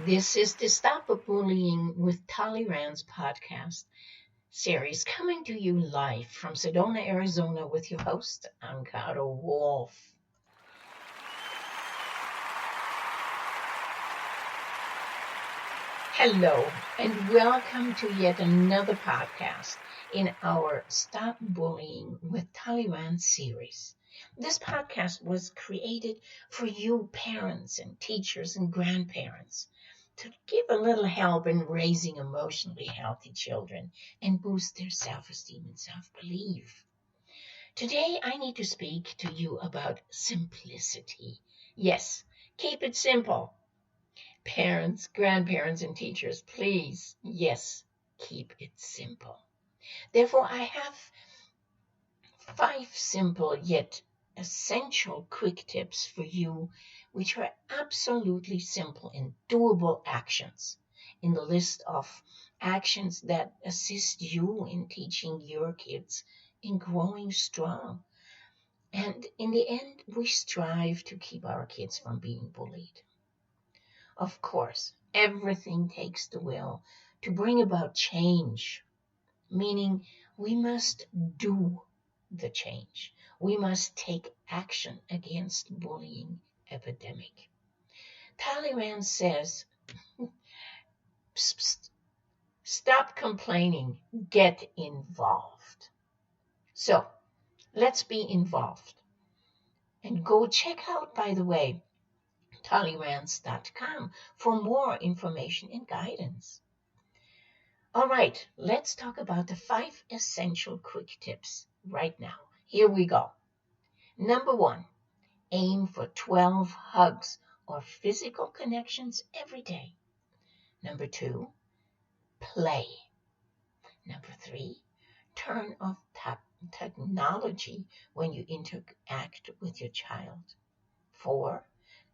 This is the Stop Bullying with Toley Ranz podcast series coming to you live from Sedona, Arizona with your host, Ancado Wolf. Hello, and welcome to yet another podcast in our Stop Bullying with Toley Ranz series. This podcast was created for you parents and teachers and grandparents to give a little help in raising emotionally healthy children and boost their self-esteem and self-belief. Today, I need to speak to you about simplicity. Yes, keep it simple. Parents, grandparents, and teachers, please, yes, keep it simple. Therefore, I have 5 simple yet essential quick tips for you, which are absolutely simple and doable actions in the list of actions that assist you in teaching your kids in growing strong. And in the end, we strive to keep our kids from being bullied. Of course, everything takes the will to bring about change, meaning we must do the change. We must take action against bullying epidemic. Toley Ranz says, stop complaining, get involved. So let's be involved. And go check out, by the way, toleyranz.com for more information and guidance. All right, let's talk about the 5 essential quick tips right now. Here we go. Number 1, aim for 12 hugs or physical connections every day. Number 2, play. Number 3, turn off technology when you interact with your child. 4,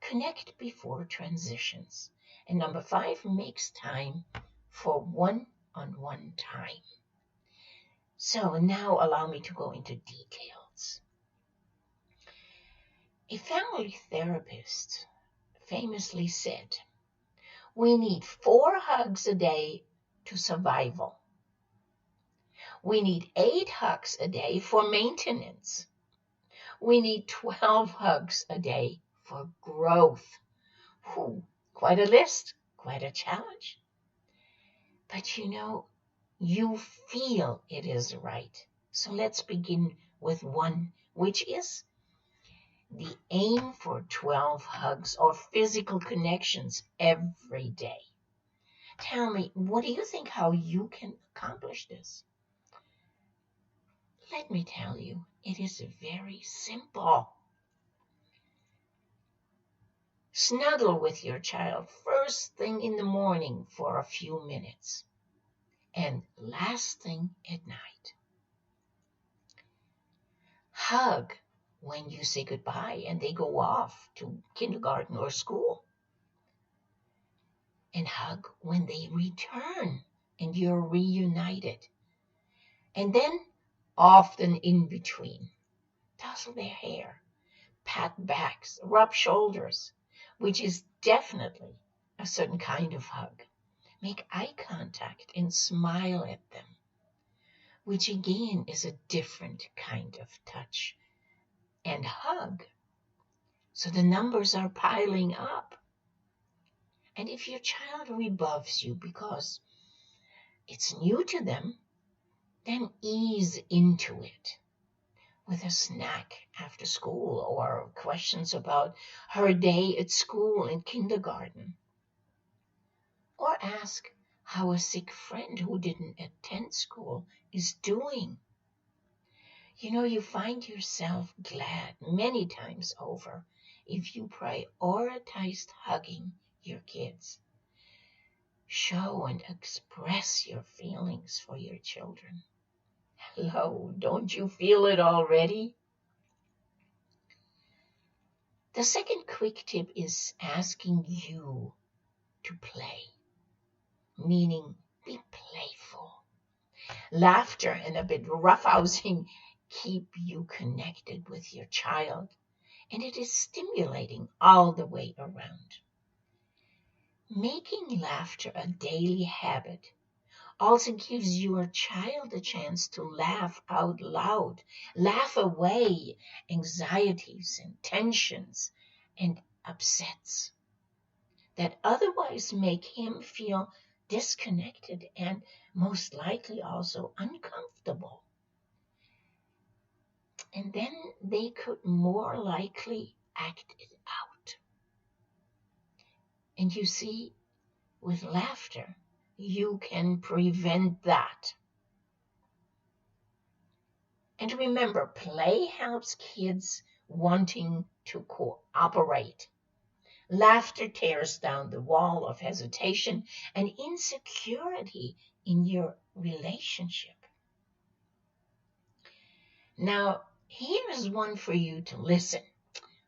connect before transitions. And number 5, makes time for one-on-one time. So now allow me to go into details. A family therapist famously said, we need 4 hugs a day to survival. We need 8 hugs a day for maintenance. We need 12 hugs a day for growth. Quite a list, quite a challenge. But you feel it is right. So let's begin with 1, which is the aim for 12 hugs or physical connections every day. Tell me, what do you think how you can accomplish this? Let me tell you, it is very simple. Snuggle with your child first thing in the morning for a few minutes and last thing at night. Hug when you say goodbye and they go off to kindergarten or school. And hug when they return and you're reunited. And then often in between, tousle their hair, pat backs, rub shoulders, which is definitely a certain kind of hug. Make eye contact and smile at them, which again is a different kind of touch and hug. So the numbers are piling up. And if your child rebuffs you because it's new to them, then ease into it with a snack after school or questions about her day at school in kindergarten. Or ask how a sick friend who didn't attend school is doing. You find yourself glad many times over if you prioritized hugging your kids. Show and express your feelings for your children. Hello, don't you feel it already? The second quick tip is asking you to play, meaning be playful. Laughter and a bit roughhousing keep you connected with your child, and it is stimulating all the way around. Making laughter a daily habit also gives your child a chance to laugh out loud, laugh away anxieties and tensions and upsets that otherwise make him feel disconnected and most likely also uncomfortable. And then they could more likely act it out. And you see, with laughter, you can prevent that. And remember, play helps kids wanting to cooperate. Laughter tears down the wall of hesitation and insecurity in your relationship. Now, here's one for you to listen.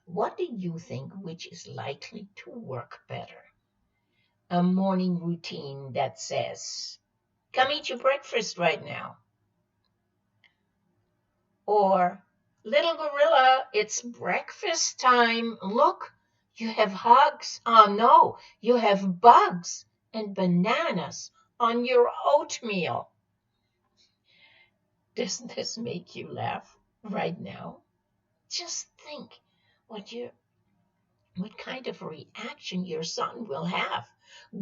What do you think which is likely to work better? A morning routine that says, "Come eat your breakfast right now." Or, "Little gorilla, it's breakfast time. Look, you have hugs. Oh no, you have bugs and bananas on your oatmeal." Doesn't this make you laugh right now? Just think what kind of reaction your son will have.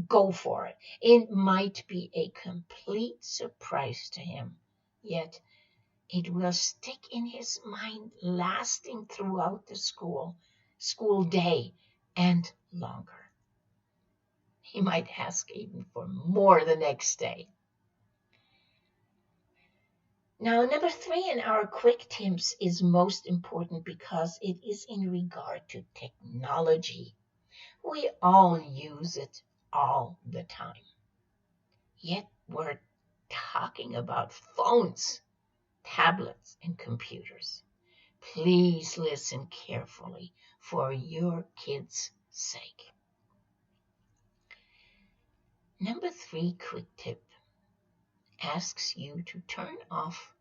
Go for it. It might be a complete surprise to him, yet it will stick in his mind, lasting throughout the school day and longer. He might ask even for more the next day. Now, number 3 in our quick tips is most important because it is in regard to technology. We all use it all the time. Yet we're talking about phones, tablets, and computers. Please listen carefully for your kids' sake. Number 3 quick tip asks you to turn off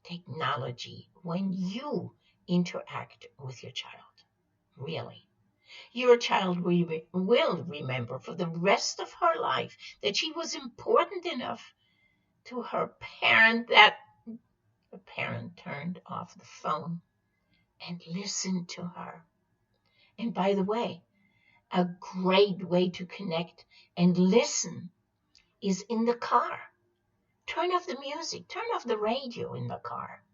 technology when you interact with your child. Really. Your child will remember for the rest of her life that she was important enough to her parent that the parent turned off the phone and listened to her. And by the way, a great way to connect and listen is in the car. Turn off the music, turn off the radio in the car.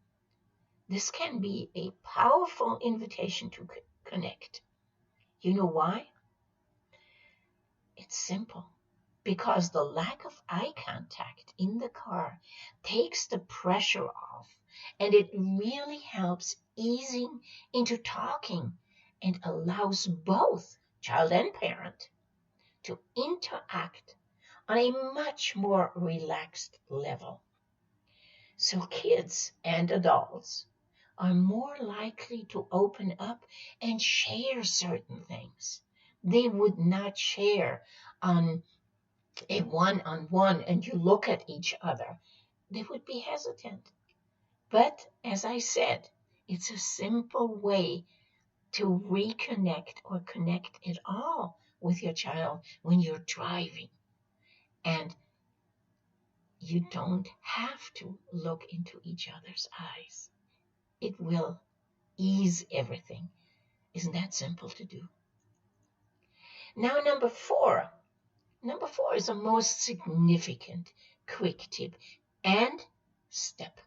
This can be a powerful invitation to connect. You know why? It's simple. Because the lack of eye contact in the car takes the pressure off, and it really helps easing into talking and allows both child and parent to interact on a much more relaxed level. So kids and adults are more likely to open up and share certain things they would not share on a one-on-one, and you look at each other, they would be hesitant. But as I said, it's a simple way to reconnect or connect it all with your child when you're driving. And you don't have to look into each other's eyes. It will ease everything. Isn't that simple to do? Now, number 4. Number 4 is the most significant quick tip and step,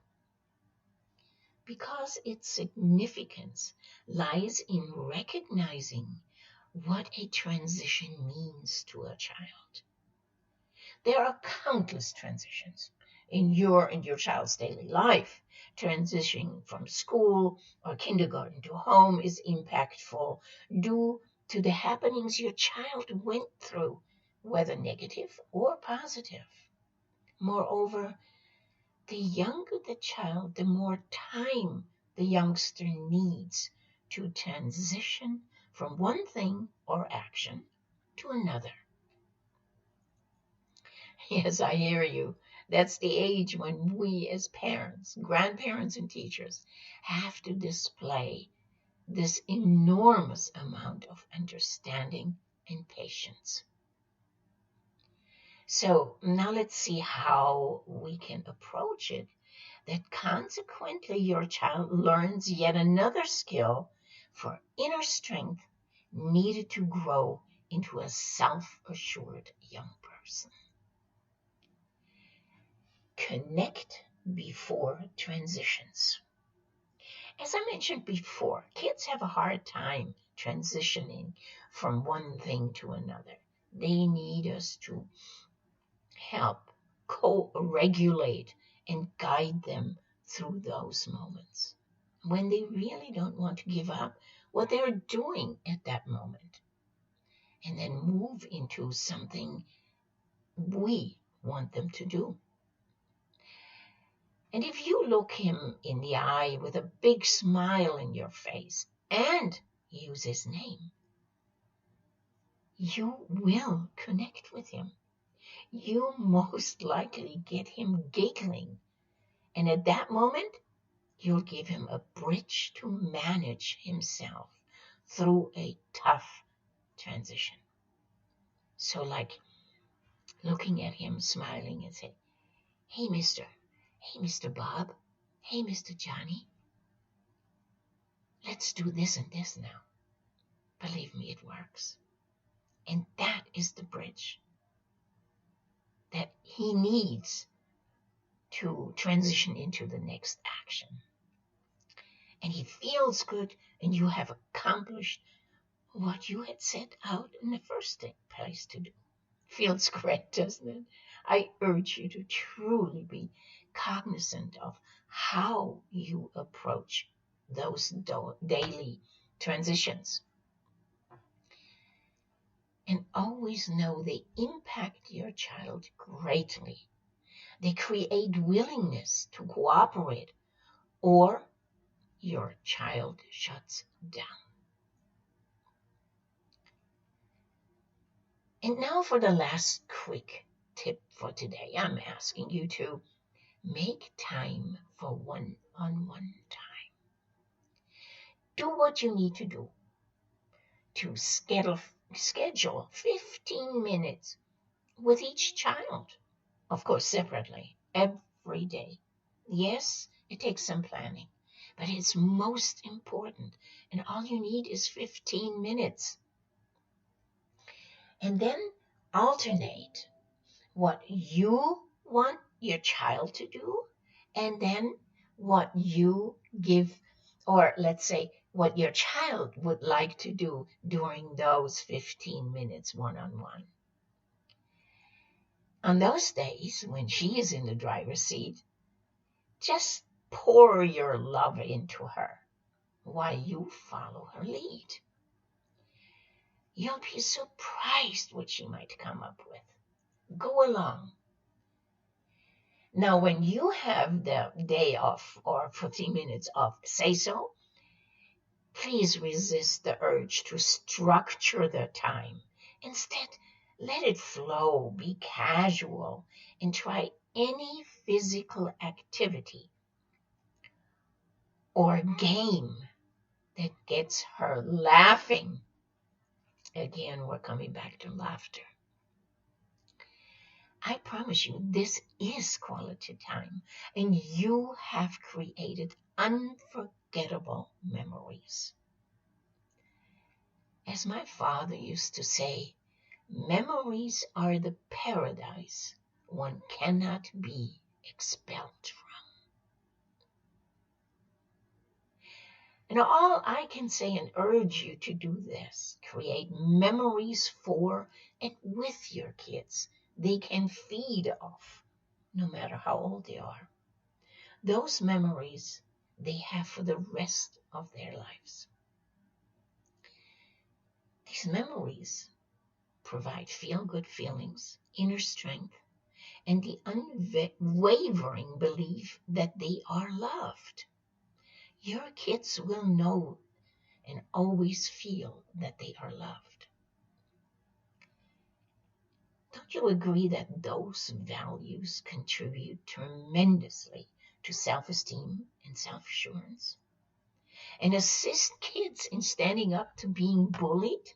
because its significance lies in recognizing what a transition means to a child. There are countless transitions in your child's daily life. Transitioning from school or kindergarten to home is impactful due to the happenings your child went through, whether negative or positive. Moreover, the younger the child, the more time the youngster needs to transition from one thing or action to another. Yes, I hear you. That's the age when we as parents, grandparents, and teachers have to display this enormous amount of understanding and patience. So now let's see how we can approach it. That consequently your child learns yet another skill for inner strength needed to grow into a self-assured young person. Connect before transitions. As I mentioned before, kids have a hard time transitioning from one thing to another. They need us to help co-regulate and guide them through those moments when they really don't want to give up what they're doing at that moment and then move into something we want them to do. And if you look him in the eye with a big smile in your face and use his name, you will connect with him. You most likely get him giggling. And at that moment, you'll give him a bridge to manage himself through a tough transition. So like looking at him smiling and say, hey, Mr. Bob, hey, Mr. Johnny, let's do this and this now. Believe me, it works. And that is the bridge that he needs to transition into the next action. And he feels good, and you have accomplished what you had set out in the first place to do. Feels great, doesn't it? I urge you to truly be cognizant of how you approach those daily transitions. And always know they impact your child greatly. They create willingness to cooperate, or your child shuts down. And now for the last quick tip for today. I'm asking you to make time for one-on-one time. Do what you need to do to schedule 15 minutes with each child, of course, separately, every day. Yes, it takes some planning, but it's most important, and all you need is 15 minutes. And then alternate what you want your child to do, and then what you give, or let's say what your child would like to do during those 15 minutes one-on-one. On those days when she is in the driver's seat, just pour your love into her while you follow her lead. You'll be surprised what she might come up with. Go along. Now, when you have the day off or 15 minutes off, say so. Please resist the urge to structure the time. Instead, let it flow, be casual, and try any physical activity or game that gets her laughing. Again, we're coming back to laughter. I promise you, this is quality time, and you have created unforgettable memories. As my father used to say, memories are the paradise one cannot be expelled from. And all I can say and urge you to do this, create memories for and with your kids they can feed off, no matter how old they are. Those memories they have for the rest of their lives. These memories provide feel-good feelings, inner strength, and the unwavering belief that they are loved. Your kids will know and always feel that they are loved. Don't you agree that those values contribute tremendously to self-esteem and self-assurance? And assist kids in standing up to being bullied?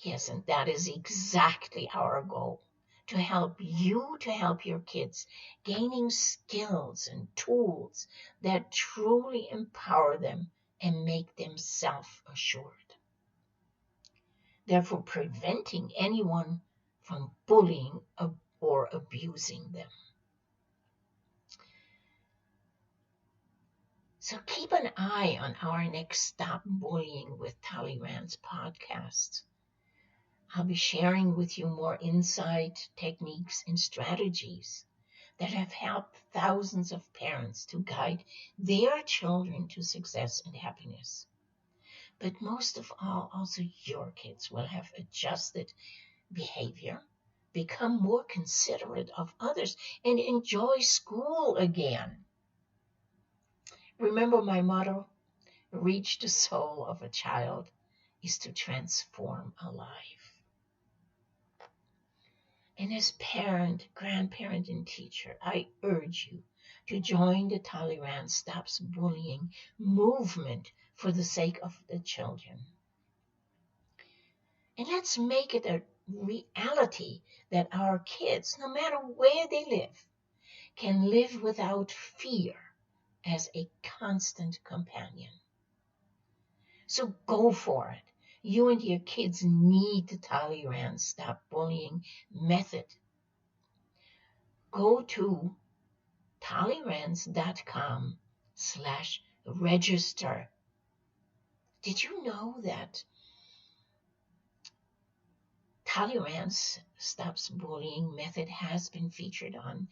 Yes, and that is exactly our goal, to help you to help your kids, gaining skills and tools that truly empower them and make them self-assured, therefore preventing anyone from bullying or abusing them. So keep an eye on our next Stop Bullying with Toley Ranz podcast. I'll be sharing with you more insight, techniques, and strategies that have helped thousands of parents to guide their children to success and happiness. But most of all, also your kids will have adjusted behavior, become more considerate of others, and enjoy school again. Remember my motto, reach the soul of a child is to transform a life. And as parent, grandparent, and teacher, I urge you to join the Toley Ranz Stops Bullying movement for the sake of the children. And let's make it a reality that our kids, no matter where they live, can live without fear as a constant companion. So go for it. You and your kids need the Toley Ranz Stop Bullying method. Go to toleyranz.com/register. Did you know that Toley Ranz Stops Bullying method has been featured on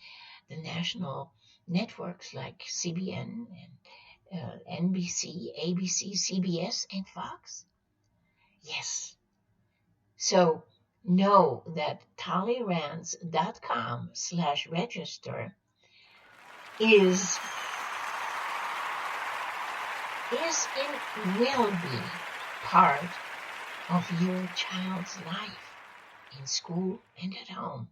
the national networks like CBN and NBC, ABC, CBS, and Fox? Yes. So know that toleyranz.com/register is and will be part of your child's life in school and at home.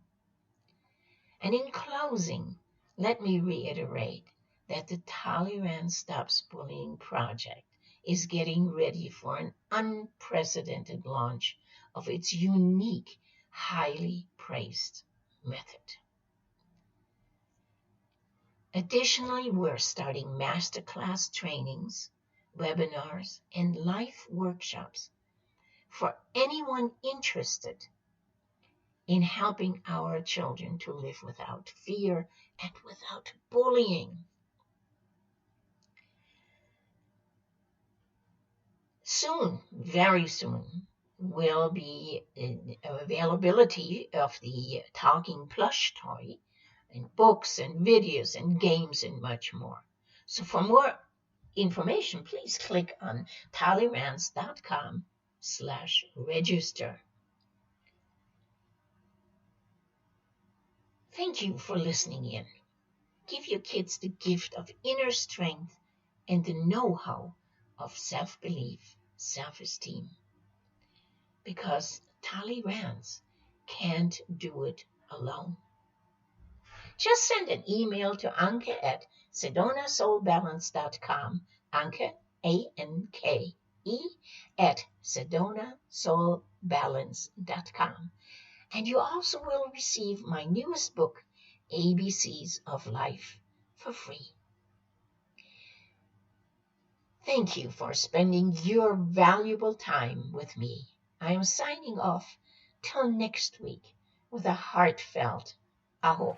And in closing, let me reiterate that the Toley Ranz Stops Bullying project is getting ready for an unprecedented launch of its unique, highly praised method. Additionally, we're starting masterclass trainings, webinars, and live workshops for anyone interested in helping our children to live without fear and without bullying. Soon, very soon, will be availability of the talking plush toy and books and videos and games and much more. So for more information, please click on toleyranz.com/register. Thank you for listening in. Give your kids the gift of inner strength and the know-how of self-belief, self-esteem. Because Toley Ranz can't do it alone. Just send an email to Anke at sedonasoulbalance.com. Anke, A-N-K-E, at sedonasoulbalance.com. And you also will receive my newest book, ABCs of Life, for free. Thank you for spending your valuable time with me. I am signing off till next week with a heartfelt aho.